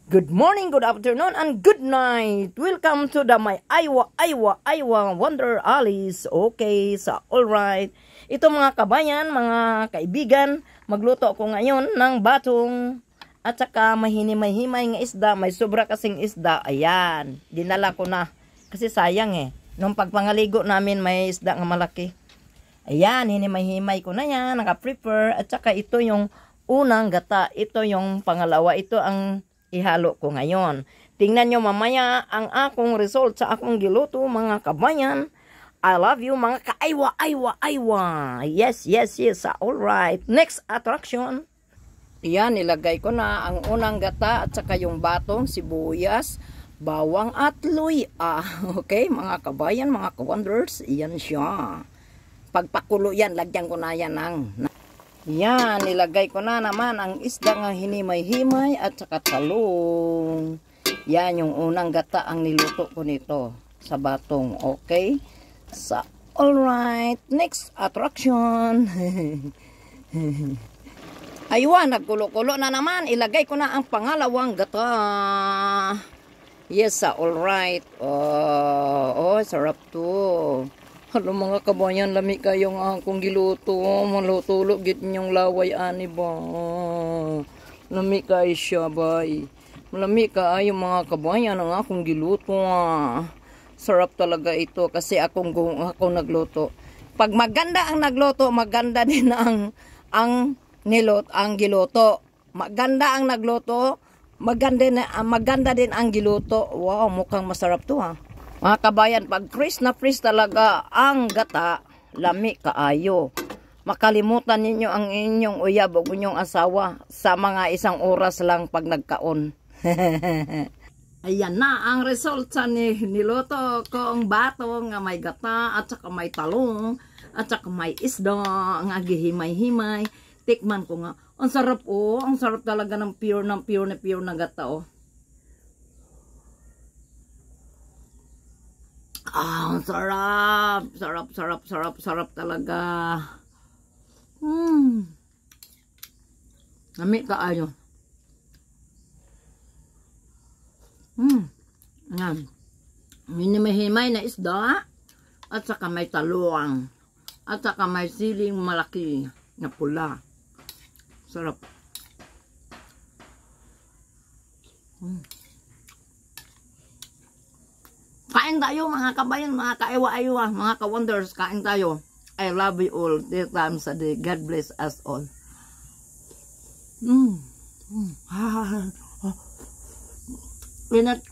Good morning, good afternoon, and good night. Welcome to the my Aywa Wonder Alice. Okay, so alright. Ito mga kabayan, mga kaibigan, magluto ako ngayon ng batong at saka mahini-mahimay nga isda. May sobra kasing isda. Ayan, dinala ko na. Kasi sayang nung pagpangaligo namin may isda nga malaki. Ayan, hinimay-himay ko na yan. Naka-prepare. At saka ito yung unang gata. Ito yung pangalawa. Ito ang ihalo ko ngayon. Tingnan nyo mamaya ang akong result sa akong giluto, mga kabayan. I love you, mga ka-aywa. Yes. Alright. Next attraction. Yan, nilagay ko na ang unang gata at saka yung batong, sibuyas, bawang at luya. Okay, mga kabayan, mga ka-wonders. Yan siya. Pagpakulo yan, lagyan ko na yan ng... Yan, nilagay ko na naman ang isda nga hinimay-himay at saka talong. Yan yung unang gata ang niluto ko nito sa batong. Okay? So, alright. Next attraction. Aywan, nagkulo-kulo na naman. Ilagay ko na ang pangalawang gata. Yes, alright. Oh, sarap to. Halo mga kabayan, lami kayong akong giluto. Malutulo git ninyong laway ani ba. Lami kayo siya bay. Malami kayo mga kabayan ang akong giluto. Sarap talaga ito kasi akong nagluto. Pag maganda ang nagluto, maganda din ang giluto. Maganda ang nagluto, maganda din ang giluto. Wow, mukhang masarap to ha. Mga kabayan, pag fresh na fresh talaga ang gata, lami kaayo. Makalimutan ninyo ang inyong uyab o inyong asawa sa mga 1 oras lang pag nagkaon. Ayan na ang result sa niluto kong batong nga may gata at saka may talong at saka may isda nga gihimay-himay. Tikman ko nga. Ang sarap ang sarap talaga ng pure na gata ang sarap talaga. Lami kaayo. Ayan. Minimahimay na isda at saka may talong at saka may siling malaki na pula. Sarap. Kain tayo mga kabayan, mga ka-aywa, mga ka-wonders, kain tayo. I love you all, 3 times a day. God bless us all. Pinat.